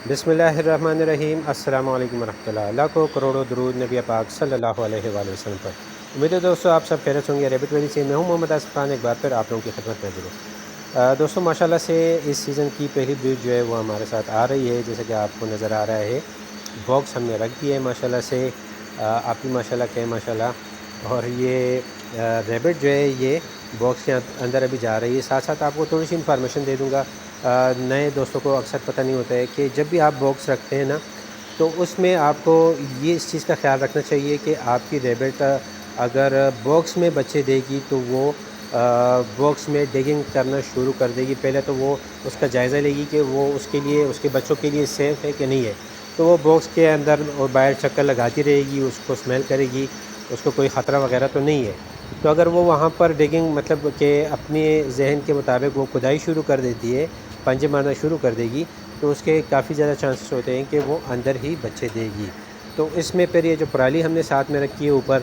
بسم اللہ الرحمن الرحیم۔ السلام علیکم ورحمۃ اللہ۔ اللہ کو کروڑوں درود نبی پاک صلی اللہ علیہ وآلہ وسلم پر۔ امید ہے دوستو آپ سب خیریت ہوں گے۔ ریبٹ ویلی سے میں ہوں محمد آصف خان، ایک بار پھر آپ لوگوں کی خدمت میں حاضر ہوں۔ دوستو ماشاءاللہ سے اس سیزن کی پہلی بریڈ جو ہے وہ ہمارے ساتھ آ رہی ہے، جیسا کہ آپ کو نظر آ رہا ہے۔ باکس ہم نے رکھ دیا ہے ماشاءاللہ سے، آپ بھی ماشاءاللہ کہیں ماشاءاللہ۔ اور یہ ریبٹ جو ہے یہ باکس کے اندر ابھی جا رہی ہے۔ ساتھ ساتھ آپ کو تھوڑی سی انفارمیشن دے دوں گا، نئے دوستوں کو اکثر پتہ نہیں ہوتا ہے کہ جب بھی آپ باکس رکھتے ہیں نا، تو اس میں آپ کو یہ اس چیز کا خیال رکھنا چاہیے کہ آپ کی ریبٹ اگر باکس میں بچے دے گی تو وہ باکس میں ڈگنگ کرنا شروع کر دے گی۔ پہلے تو وہ اس کا جائزہ لے گی کہ وہ اس کے لیے، اس کے بچوں کے لیے سیف ہے کہ نہیں ہے۔ تو وہ باکس کے اندر اور باہر چکر لگاتی رہے گی، اس کو اسمیل کرے گی، اس کو کوئی خطرہ وغیرہ تو نہیں ہے۔ تو اگر وہ وہاں پر ڈگنگ مطلب کہ اپنے ذہن کے مطابق وہ کھدائی شروع کر دیتی ہے، پنجے مارنا شروع کر دے گی، تو اس کے کافی زیادہ چانسز ہوتے ہیں کہ وہ اندر ہی بچے دے گی۔ تو اس میں پھر یہ جو پرالی ہم نے ساتھ میں رکھی ہے اوپر،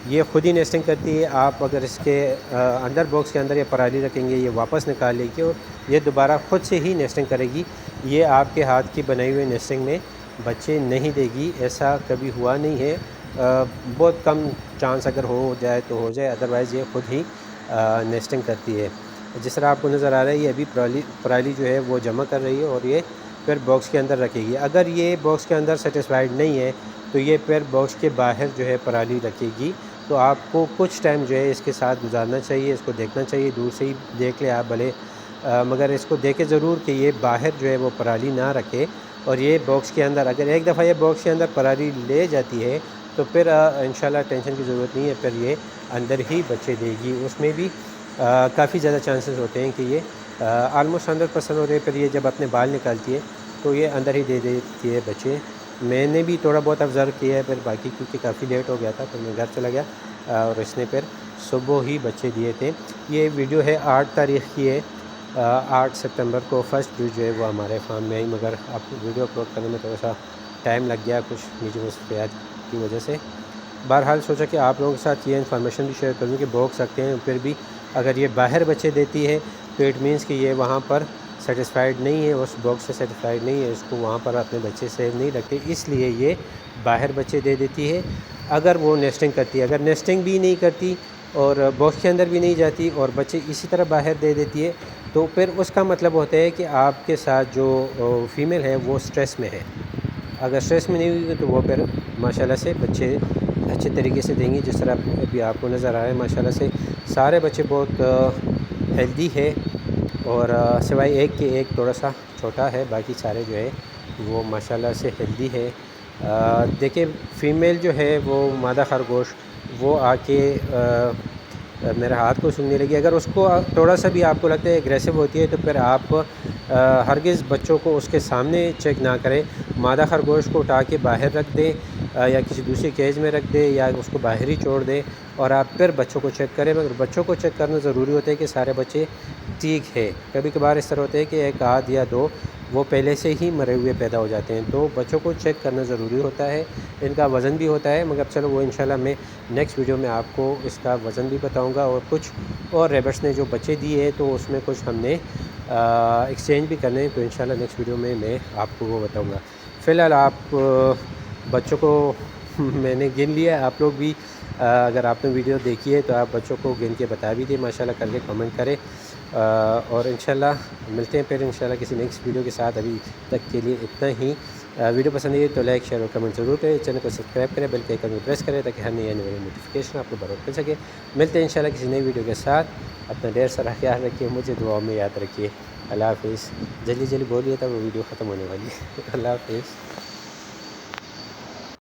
یہ خود ہی نیسٹنگ کرتی ہے۔ آپ اگر اس کے اندر باکس کے اندر یہ پرالی رکھیں گے، یہ واپس نکال لے گی اور یہ دوبارہ خود سے ہی نیسٹنگ کرے گی۔ یہ آپ کے ہاتھ کی بنائی ہوئی نیسٹنگ میں بچے نہیں دے گی، ایسا کبھی ہوا نہیں ہے۔ بہت کم چانس اگر ہو جائے تو ہو جائے، ادروائز یہ خود ہی نیسٹنگ کرتی ہے۔ جس طرح آپ کو نظر آ رہا ہے، یہ ابھی پرالی جو ہے وہ جمع کر رہی ہے اور یہ پھر باکس کے اندر رکھے گی۔ اگر یہ باکس کے اندر سیٹسفائیڈ نہیں ہے تو یہ پھر باکس کے باہر جو ہے پرالی رکھے گی۔ تو آپ کو کچھ ٹائم جو ہے اس کے ساتھ گزارنا چاہیے، اس کو دیکھنا چاہیے، دور سے ہی دیکھ لیں آپ بھلے، مگر اس کو دیکھے ضرور کہ یہ باہر جو ہے وہ پرالی نہ رکھے۔ اور یہ باکس کے اندر اگر ایک دفعہ یہ باکس کے اندر پرالی لے جاتی ہے تو پھر انشاءاللہ ٹینشن کی ضرورت نہیں ہے، پھر یہ اندر ہی بچے دے گی۔ اس میں بھی کافی زیادہ چانسز ہوتے ہیں کہ یہ آلموسٹ 100% ہوتے ہیں، پھر یہ جب اپنے بال نکالتی ہے تو یہ اندر ہی دے دیتی ہے بچے۔ میں نے بھی تھوڑا بہت آبزرو کیا ہے، پھر باقی کیونکہ کافی لیٹ ہو گیا تھا تو میں گھر چلا گیا اور اس نے پھر صبح ہی بچے دیے تھے۔ یہ ویڈیو ہے 8 تاریخ کی ہے، 8 ستمبر کو فرسٹ بریڈ جو ہے وہ ہمارے فارم میں آئی، مگر آپ ویڈیو اپلوڈ کرنے میں تھوڑا سا ٹائم لگ گیا کچھ نجی مصروفیات کی وجہ سے۔ بہرحال سوچا کہ آپ لوگوں کے ساتھ یہ انفارمیشن بھی شیئر کروں کہ باکس رکھتے ہیں پھر بھی اگر یہ باہر بچے دیتی ہے تو اٹ مینس کہ یہ وہاں پر سیٹسفائیڈ نہیں ہے، اس باکس سے سیٹسفائیڈ نہیں ہے، اس کو وہاں پر اپنے بچے سیو نہیں رکھتے، اس لیے یہ باہر بچے دے دیتی ہے۔ اگر وہ نیسٹنگ کرتی ہے، اگر نیسٹنگ بھی نہیں کرتی اور باکس کے اندر بھی نہیں جاتی اور بچے اسی طرح باہر دے دیتی ہے تو پھر اس کا مطلب ہوتا ہے کہ آپ کے ساتھ جو فیمیل ہے وہ سٹریس میں ہے۔ اگر سٹریس میں نہیں ہوئی تو وہ پھر ماشاءاللہ سے بچے اچھے طریقے سے دیں گی۔ جس طرح ابھی آپ کو نظر آ رہا ہے ماشاءاللہ سے سارے بچے بہت ہیلدی ہے، اور سوائے ایک کے ایک تھوڑا سا چھوٹا ہے، باقی سارے جو ہے وہ ماشاءاللہ سے ہیلدی ہے۔ دیکھیں فیمیل جو ہے وہ مادہ خرگوش وہ آ کے میرے ہاتھ کو سونگنے لگی، اگر اس کو تھوڑا سا بھی آپ کو لگتا ہے ایگریسو ہوتی ہے تو پھر آپ ہرگز بچوں کو اس کے سامنے چیک نہ کریں، مادہ خرگوش کو اٹھا کے باہر رکھ دیں یا کسی دوسری کیج میں رکھ دیں یا اس کو باہر ہی چھوڑ دیں اور آپ پھر بچوں کو چیک کریں۔ مگر بچوں کو چیک کرنا ضروری ہوتا ہے کہ سارے بچے ٹھیک ہے، کبھی کبھار اس طرح ہوتے ہے کہ ایک آدھ یا دو وہ پہلے سے ہی مرے ہوئے پیدا ہو جاتے ہیں، تو بچوں کو چیک کرنا ضروری ہوتا ہے۔ ان کا وزن بھی ہوتا ہے، مگر چلو وہ انشاءاللہ میں نیکسٹ ویڈیو میں آپ کو اس کا وزن بھی بتاؤں گا، اور کچھ اور ریبٹس نے جو بچے دیے تو اس میں کچھ ہم نے ایکسچینج بھی کرنے ہیں، تو انشاءاللہ نیکسٹ ویڈیو میں آپ کو وہ بتاؤں گا۔ فی الحال آپ بچوں کو میں نے گن لیا، آپ لوگ بھی اگر آپ نے ویڈیو دیکھی ہے تو آپ بچوں کو گن کے بتا بھی دیں ماشاءاللہ کر کے، کمنٹ کریں، اور انشاءاللہ ملتے ہیں پھر انشاءاللہ کسی نیکسٹ ویڈیو کے ساتھ۔ ابھی تک کے لیے اتنا ہی۔ ویڈیو پسند ہے تو لائک، شیئر اور کمنٹ ضرور کریں، چینل کو سبسکرائب کریں، بیل کے آئیکن کو پریس کریں تاکہ ہر نئی آنے والی نوٹیفیکیشن آپ کو برابر مل سکے۔ ملتے ہیں انشاءاللہ کسی نئی ویڈیو کے ساتھ۔ اپنا ڈھیر سارا خیال رکھیے، مجھے دعاؤں میں یاد رکھیے۔ اللہ حافظ۔ جلدی جلدی بولیے تھا وہ ویڈیو ختم ہونے والی ہے۔ اللہ حافظ۔